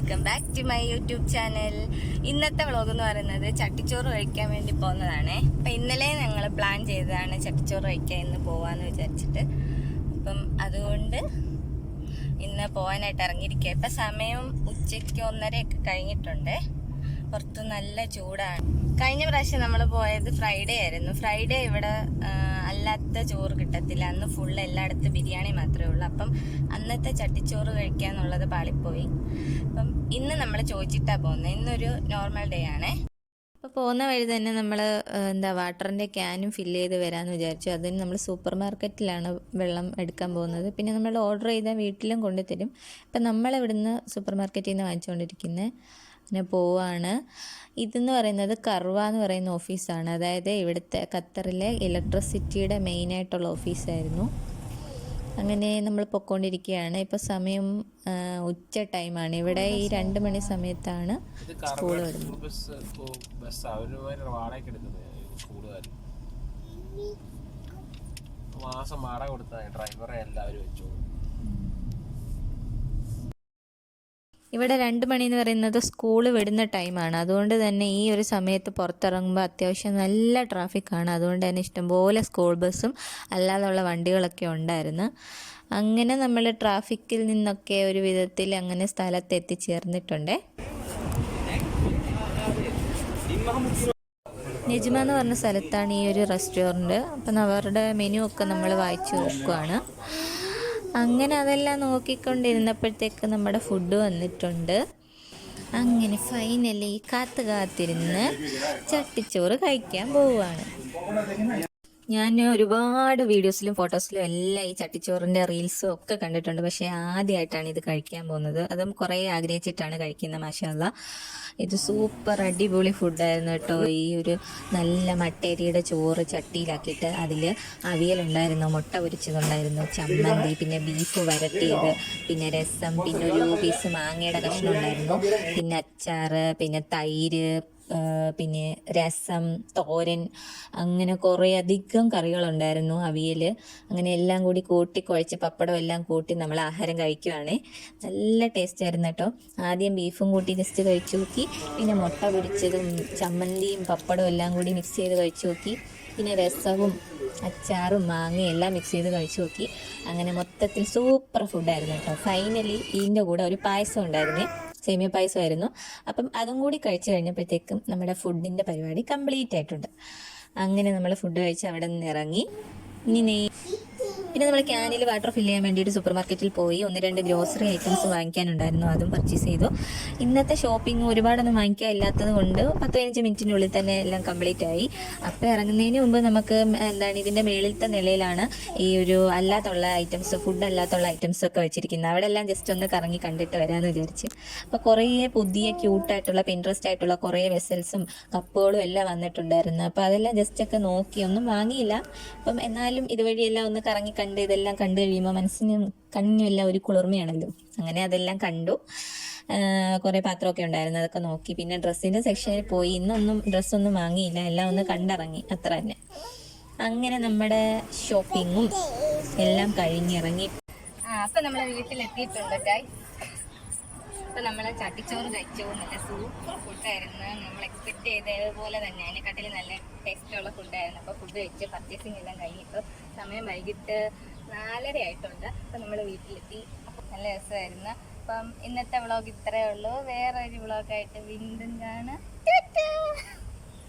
Welcome back to my YouTube channel. ഇന്നത്തെ vlog എന്ന് പറയുന്നത് ചട്ടിച്ചോറ് കഴിക്കാൻ വേണ്ടി പോകുന്നതാണേ. അപ്പം ഇന്നലെ ഞങ്ങൾ പ്ലാൻ ചെയ്തതാണ് ചട്ടിച്ചോറ് കഴിക്കാൻ ഇന്ന് പോവാന്ന് വിചാരിച്ചിട്ട്. അപ്പം അതുകൊണ്ട് ഇന്ന് പോകാനായിട്ട് ഇറങ്ങിയിരിക്കുക. ഇപ്പം സമയം ഉച്ചയ്ക്ക് 1:30 കഴിഞ്ഞിട്ടുണ്ട്. പുറത്ത് നല്ല ചൂടാണ്. കഴിഞ്ഞ പ്രാവശ്യം നമ്മൾ പോയത് ഫ്രൈഡേ ആയിരുന്നു. ഫ്രൈഡേ ഇവിടെ അല്ലാത്ത ചോറ് കിട്ടത്തില്ല. അന്ന് ഫുള്ള് എല്ലായിടത്തും ബിരിയാണി മാത്രമേ ഉള്ളൂ. അപ്പം അന്നത്തെ ചട്ടിച്ചോറ് കഴിക്കാന്നുള്ളത് പാളിപ്പോയി. അപ്പം ഇന്ന് നമ്മൾ ചോദിച്ചിട്ടാണ് പോകുന്നത്. ഇന്നൊരു നോർമൽ ഡേ ആണേ. അപ്പോൾ പോകുന്ന വഴി തന്നെ നമ്മൾ വാട്ടറിൻ്റെ ക്യാനും ഫില്ല് ചെയ്ത് വരാമെന്ന് വിചാരിച്ചു. അതിന് നമ്മൾ സൂപ്പർ മാർക്കറ്റിലാണ് വെള്ളം എടുക്കാൻ പോകുന്നത്. പിന്നെ നമ്മൾ ഓർഡർ ചെയ്താൽ വീട്ടിലും കൊണ്ടുതരും. ഇപ്പം നമ്മളിവിടുന്ന് സൂപ്പർ മാർക്കറ്റിൽ നിന്ന് വാങ്ങിച്ചുകൊണ്ടിരിക്കുന്നത്. അങ്ങനെ പോവാണ്. ഇതെന്ന് പറയുന്നത് കർവ എന്ന് പറയുന്ന ഓഫീസാണ്. അതായത് ഇവിടുത്തെ ഖത്തറിലെ ഇലക്ട്രിസിറ്റിയുടെ മെയിനായിട്ടുള്ള ഓഫീസായിരുന്നു. അങ്ങനെ നമ്മൾ പൊയ്ക്കൊണ്ടിരിക്കുകയാണ്. ഇപ്പോൾ സമയം ഉച്ച ടൈമാണ്. ഇവിടെ ഈ 2 മണി സമയത്താണ് സ്കൂൾ വിടുന്നത്. മാസം വാടക കൊടുത്താൽ ഡ്രൈവറെ എല്ലാവരും വെച്ചോളൂ. ഇവിടെ 2 മണി എന്ന് പറയുന്നത് സ്കൂൾ വിടുന്ന ടൈമാണ്. അതുകൊണ്ട് തന്നെ ഈ ഒരു സമയത്ത് പുറത്തിറങ്ങുമ്പോൾ അത്യാവശ്യം നല്ല ട്രാഫിക്കാണ്. അതുകൊണ്ട് തന്നെ ഇഷ്ടംപോലെ സ്കൂൾ ബസ്സും അല്ലാതുള്ള വണ്ടികളൊക്കെ ഉണ്ടായിരുന്നു. അങ്ങനെ നമ്മൾ ട്രാഫിക്കിൽ നിന്നൊക്കെ ഒരു വിധത്തിൽ അങ്ങനെ സ്ഥലത്ത് എത്തിച്ചേർന്നിട്ടുണ്ട്. നെജ്മ എന്ന് പറഞ്ഞ സ്ഥലത്താണ് ഈ ഒരു റെസ്റ്റോറൻറ്റ്. അപ്പം അവരുടെ മെനു ഒക്കെ നമ്മൾ വായിച്ചു നോക്കുകയാണ്. അങ്ങനെ അതെല്ലാം നോക്കിക്കൊണ്ടിരുന്നപ്പോഴത്തേക്ക് നമ്മുടെ ഫുഡ് വന്നിട്ടുണ്ട്. അങ്ങനെ ഫൈനലി കാത്തിരുന്ന് ചട്ടിച്ചോറ് കഴിക്കാൻ പോവുകയാണ്. ഞാൻ ഒരുപാട് വീഡിയോസിലും ഫോട്ടോസിലും എല്ലാം ഈ ചട്ടിച്ചോറിൻ്റെ റീൽസും ഒക്കെ കണ്ടിട്ടുണ്ട്. പക്ഷേ ആദ്യമായിട്ടാണ് ഇത് കഴിക്കാൻ പോകുന്നത്. അതും കുറേ ആഗ്രഹിച്ചിട്ടാണ് കഴിക്കുന്നത്. മാഷാഅല്ലാ, ഇത് സൂപ്പർ അടിപൊളി ഫുഡായിരുന്നു കേട്ടോ. ഈ ഒരു നല്ല മട്ടേരിയുടെ ചോറ് ചട്ടിയിലാക്കിയിട്ട് അതിൽ അവിയലുണ്ടായിരുന്നു, മുട്ട പൊരിച്ചതുണ്ടായിരുന്നു, ചമ്മന്തി, പിന്നെ ബീഫ് വരട്ടിയത്, പിന്നെ രസം, പിന്നെ ഒരു പീസ് മാങ്ങയുടെ കഷ്ണം ഉണ്ടായിരുന്നു, പിന്നെ അച്ചാറ്, പിന്നെ തൈര്, പിന്നെ രസം, തോരൻ, അങ്ങനെ കുറേ അധികം കറികളുണ്ടായിരുന്നു, അവിയൽ. അങ്ങനെ എല്ലാം കൂടി കൂട്ടി കുഴച്ച് പപ്പടം എല്ലാം കൂട്ടി നമ്മൾ ആഹാരം കഴിക്കുവാണ്. നല്ല ടേസ്റ്റ് ആയിരുന്നു കേട്ടോ. ആദ്യം ബീഫും കൂട്ടി ജസ്റ്റ് കഴിച്ചു നോക്കി. പിന്നെ മുട്ട പൊരിച്ചതും ചമ്മന്തിയും പപ്പടവും എല്ലാം കൂടി മിക്സ് ചെയ്ത് കഴിച്ചു നോക്കി. പിന്നെ രസവും അച്ചാറും മാങ്ങയും എല്ലാം മിക്സ് ചെയ്ത് കഴിച്ചു നോക്കി. അങ്ങനെ മൊത്തത്തിൽ സൂപ്പർ ഫുഡായിരുന്നു കേട്ടോ. ഫൈനലി ഇതിൻ്റെ കൂടെ ഒരു പായസം ഉണ്ടായിരുന്നേ, സേമിയ പായസമായിരുന്നു. അപ്പം അതും കൂടി കഴിച്ചു കഴിഞ്ഞപ്പോഴത്തേക്കും നമ്മുടെ ഫുഡിൻ്റെ പരിപാടി കംപ്ലീറ്റ് ആയിട്ടുണ്ട്. അങ്ങനെ നമ്മൾ ഫുഡ് കഴിച്ച് അവിടെ നിന്ന് ഇറങ്ങി. പിന്നെ നമ്മൾ ക്യാനിൽ വാട്ടർ ഫില്ല് ചെയ്യാൻ വേണ്ടിയിട്ട് സൂപ്പർ മാർക്കറ്റിൽ പോയി 1-2 ഗ്രോസറി ഐറ്റംസ് വാങ്ങിക്കാനുണ്ടായിരുന്നു. അതും പർച്ചേസ് ചെയ്തു. ഇന്നത്തെ ഷോപ്പിംഗ് ഒരുപാടൊന്നും വാങ്ങിക്കാൻ ഇല്ലാത്തത് കൊണ്ട് 10-15 മിനിറ്റിനുള്ളിൽ തന്നെ എല്ലാം കംപ്ലീറ്റ് ആയി. അപ്പോൾ ഇറങ്ങുന്നതിന് മുമ്പ് നമുക്ക് ഇതിൻ്റെ മേളിലത്തെ നിലയിലാണ് ഈ ഒരു അല്ലാത്തുള്ള ഐറ്റംസ്, ഫുഡ് അല്ലാത്തുള്ള ഐറ്റംസ് ഒക്കെ വെച്ചിരിക്കുന്നത്. അവിടെ എല്ലാം ജസ്റ്റ് ഒന്ന് കറങ്ങി കണ്ടിട്ട് വരാമെന്ന് വിചാരിച്ച്. അപ്പോൾ കുറേ പുതിയ ക്യൂട്ടായിട്ടുള്ള പിൻട്രസ്റ്റ് ആയിട്ടുള്ള കുറേ വെസൽസും കപ്പുകളും എല്ലാം വന്നിട്ടുണ്ടായിരുന്നു. അപ്പോൾ അതെല്ലാം ജസ്റ്റ് ഒക്കെ നോക്കി, ഒന്നും വാങ്ങിയില്ല. അപ്പം എന്നാലും ഇതുവഴിയെല്ലാം ഒന്ന് കറങ്ങി കണ്ട് ഇതെല്ലാം കണ്ടു കഴിയുമ്പോൾ മനസ്സിനും കണ്ണിനും എല്ലാം ഒരു കുളിർമയാണല്ലോ. അങ്ങനെ അതെല്ലാം കണ്ടു. കുറേ പാത്രമൊക്കെ ഉണ്ടായിരുന്നു, അതൊക്കെ നോക്കി. പിന്നെ ഡ്രസ്സിൻ്റെ സെക്ഷനിൽ പോയി. ഇന്നൊന്നും ഡ്രസ്സൊന്നും വാങ്ങിയില്ല, എല്ലാം ഒന്ന് കണ്ടിറങ്ങി, അത്ര തന്നെ. അങ്ങനെ നമ്മുടെ ഷോപ്പിങ്ങും എല്ലാം കഴിഞ്ഞിറങ്ങി. അപ്പം നമ്മൾ വീട്ടിലെത്തിയിട്ടുണ്ട് ഗൈസ്. അപ്പോൾ നമ്മൾ ചട്ടിച്ചോറ് കഴിച്ചു. നല്ല സൂപ്പർ ഫുഡായിരുന്നു. നമ്മൾ എക്സ്പെക്ട് ചെയ്തതുപോലെ തന്നെ അതിനെക്കാട്ടിൽ നല്ല ടേസ്റ്റുള്ള ഫുഡായിരുന്നു. അപ്പോൾ ഫുഡ് കഴിച്ച് പർച്ചേസിങ് എല്ലാം കഴിഞ്ഞിട്ട് സമയം വൈകിട്ട് 4:30 ആയിട്ടുണ്ട്. അപ്പോൾ നമ്മൾ വീട്ടിലെത്തി. നല്ല രസമായിരുന്നു. അപ്പം ഇന്നത്തെ വ്ളോഗ് ഇത്രയേ ഉള്ളൂ. വേറെ ഒരു വ്ളോഗായിട്ട് വീണ്ടും കാണാം.